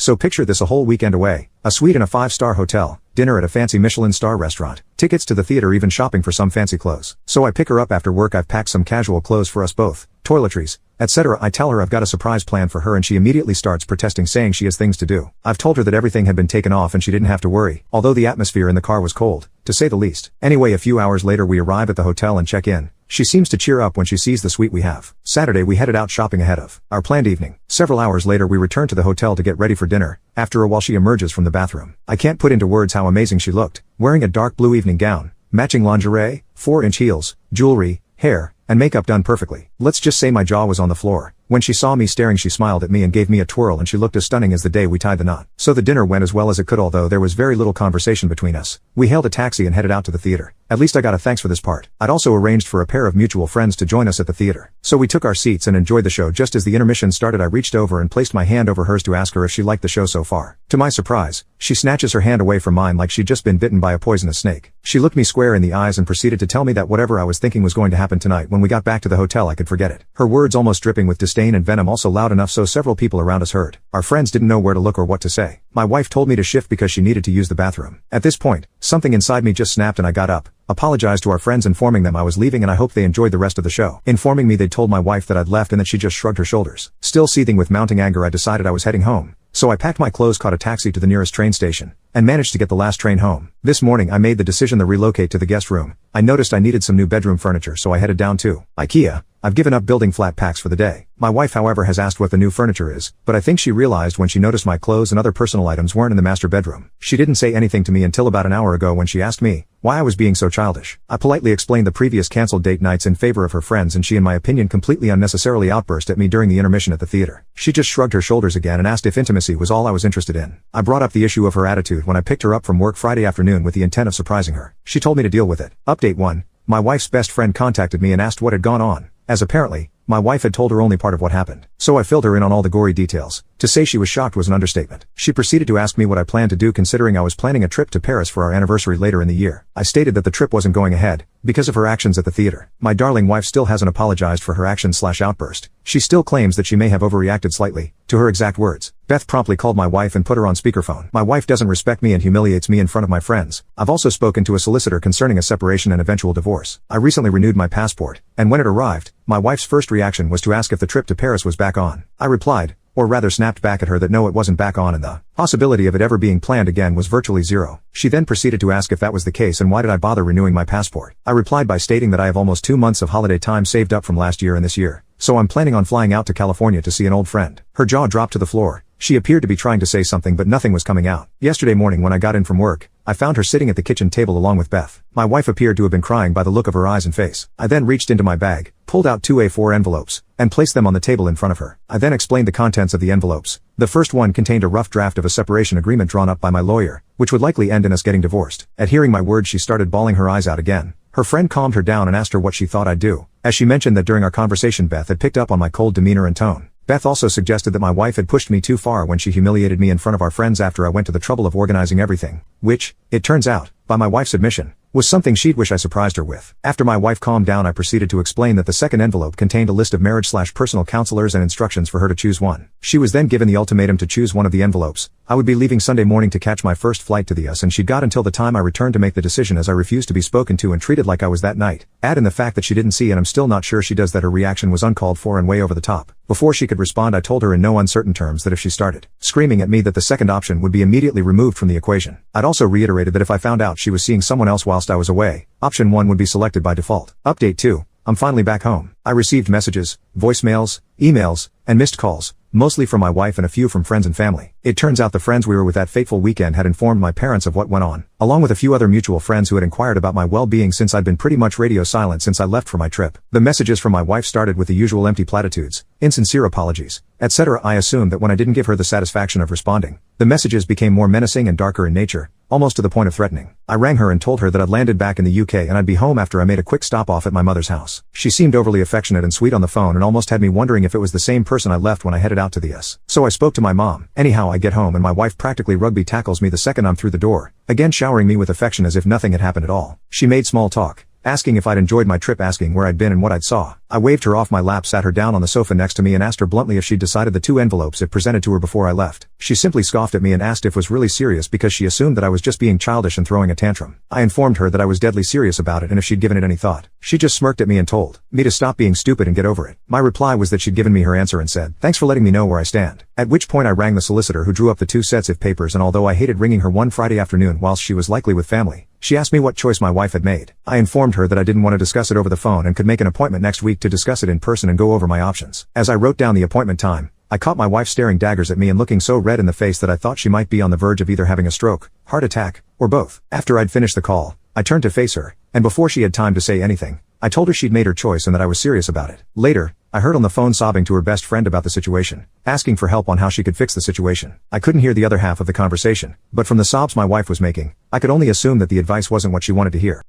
So picture this: a whole weekend away, a suite in a 5-star hotel, dinner at a fancy Michelin star restaurant, tickets to the theater, even shopping for some fancy clothes. So I pick her up after work. I've packed some casual clothes for us both, toiletries, etc. I tell her I've got a surprise plan for her and she immediately starts protesting, saying she has things to do. I've told her that everything had been taken off and she didn't have to worry, although the atmosphere in the car was cold, to say the least. Anyway, a few hours later we arrive at the hotel and check in. She seems to cheer up when she sees the suite we have. Saturday we headed out shopping ahead of our planned evening. Several hours later we return to the hotel to get ready for dinner. After a while she emerges from the bathroom. I can't put into words how amazing she looked, wearing a dark blue evening gown, matching lingerie, 4-inch heels, jewelry, hair, and makeup done perfectly. Let's just say my jaw was on the floor. When she saw me staring, she smiled at me and gave me a twirl, and she looked as stunning as the day we tied the knot. So the dinner went as well as it could, although there was very little conversation between us. We hailed a taxi and headed out to the theater. At least I got a thanks for this part. I'd also arranged for a pair of mutual friends to join us at the theater. So we took our seats and enjoyed the show. Just as the intermission started, I reached over and placed my hand over hers to ask her if she liked the show so far. To my surprise, she snatches her hand away from mine like she'd just been bitten by a poisonous snake. She looked me square in the eyes and proceeded to tell me that whatever I was thinking was going to happen tonight when we got back to the hotel, I could forget it. Her words, almost dripping with disdain and venom, also loud enough so several people around us heard. Our friends didn't know where to look or what to say. My wife told me to shift because she needed to use the bathroom. At this point, something inside me just snapped and I got up, apologized to our friends, informing them I was leaving and I hoped they enjoyed the rest of the show. Informing me they'd told my wife that I'd left and that she just shrugged her shoulders. Still seething with mounting anger, I decided I was heading home. So I packed my clothes, caught a taxi to the nearest train station, and managed to get the last train home. This morning I made the decision to relocate to the guest room. I noticed I needed some new bedroom furniture, so I headed down to IKEA. I've given up building flat packs for the day. My wife, however, has asked what the new furniture is, but I think she realized when she noticed my clothes and other personal items weren't in the master bedroom. She didn't say anything to me until about an hour ago when she asked me why I was being so childish. I politely explained the previous canceled date nights in favor of her friends, and she, in my opinion, completely unnecessarily outburst at me during the intermission at the theater. She just shrugged her shoulders again and asked if intimacy was all I was interested in. I brought up the issue of her attitude when I picked her up from work Friday afternoon with the intent of surprising her. She told me to deal with it. Update 1. My wife's best friend contacted me and asked what had gone on, as apparently my wife had told her only part of what happened. So I filled her in on all the gory details. To say she was shocked was an understatement. She proceeded to ask me what I planned to do, considering I was planning a trip to Paris for our anniversary later in the year. I stated that the trip wasn't going ahead because of her actions at the theater. My darling wife still hasn't apologized for her actions/outburst. She still claims that she may have overreacted slightly, to her exact words. Beth promptly called my wife and put her on speakerphone. My wife doesn't respect me and humiliates me in front of my friends. I've also spoken to a solicitor concerning a separation and eventual divorce. I recently renewed my passport, and when it arrived, my wife's first reaction was to ask if the trip to Paris was back on. I replied, or rather snapped back at her, that no, it wasn't back on and the possibility of it ever being planned again was virtually zero. She then proceeded to ask if that was the case and why did I bother renewing my passport. I replied by stating that I have almost 2 months of holiday time saved up from last year and this year, so I'm planning on flying out to California to see an old friend. Her jaw dropped to the floor. She appeared to be trying to say something, but nothing was coming out. Yesterday morning when I got in from work, I found her sitting at the kitchen table along with Beth. My wife appeared to have been crying by the look of her eyes and face. I then reached into my bag, pulled out 2 A4 envelopes, and placed them on the table in front of her. I then explained the contents of the envelopes. The first one contained a rough draft of a separation agreement drawn up by my lawyer, which would likely end in us getting divorced. At hearing my words, she started bawling her eyes out again. Her friend calmed her down and asked her what she thought I'd do, as she mentioned that during our conversation Beth had picked up on my cold demeanor and tone. Beth also suggested that my wife had pushed me too far when she humiliated me in front of our friends after I went to the trouble of organizing everything, which, it turns out, by my wife's admission, was something she'd wish I surprised her with. After my wife calmed down, I proceeded to explain that the second envelope contained a list of marriage/personal counselors and instructions for her to choose one. She was then given the ultimatum to choose one of the envelopes. I would be leaving Sunday morning to catch my first flight to the US, and she'd got until the time I returned to make the decision, as I refused to be spoken to and treated like I was that night. Add in the fact that she didn't see, and I'm still not sure she does, that her reaction was uncalled for and way over the top. Before she could respond, I told her in no uncertain terms that if she started screaming at me, that the second option would be immediately removed from the equation. I'd also reiterated that if I found out she was seeing someone else whilst I was away, option 1 would be selected by default. Update 2. I'm finally back home. I received messages, voicemails, emails, and missed calls, mostly from my wife and a few from friends and family. It turns out the friends we were with that fateful weekend had informed my parents of what went on, along with a few other mutual friends who had inquired about my well-being since I'd been pretty much radio silent since I left for my trip. The messages from my wife started with the usual empty platitudes, insincere apologies, etc. I assumed that when I didn't give her the satisfaction of responding, the messages became more menacing and darker in nature, almost to the point of threatening. I rang her and told her that I'd landed back in the UK and I'd be home after I made a quick stop off at my mother's house. She seemed overly affectionate and sweet on the phone and almost had me wondering if it was the same person I left when I headed out to the US. So I spoke to my mom. Anyhow, I get home and my wife practically rugby tackles me the second I'm through the door, again showering me with affection as if nothing had happened at all. She made small talk, asking if I'd enjoyed my trip, asking where I'd been and what I'd saw. I waved her off my lap, sat her down on the sofa next to me and asked her bluntly if she'd decided the 2 envelopes it presented to her before I left. She simply scoffed at me and asked if it was really serious because she assumed that I was just being childish and throwing a tantrum. I informed her that I was deadly serious about it and if she'd given it any thought. She just smirked at me and told me to stop being stupid and get over it. My reply was that she'd given me her answer and said, "Thanks for letting me know where I stand." At which point I rang the solicitor who drew up the 2 sets of papers, and although I hated ringing her one Friday afternoon whilst she was likely with family, she asked me what choice my wife had made. I informed her that I didn't want to discuss it over the phone and could make an appointment next week to discuss it in person and go over my options. As I wrote down the appointment time, I caught my wife staring daggers at me and looking so red in the face that I thought she might be on the verge of either having a stroke, heart attack, or both. After I'd finished the call, I turned to face her, and before she had time to say anything, I told her she'd made her choice and that I was serious about it. Later, I heard on the phone sobbing to her best friend about the situation, asking for help on how she could fix the situation. I couldn't hear the other half of the conversation, but from the sobs my wife was making, I could only assume that the advice wasn't what she wanted to hear.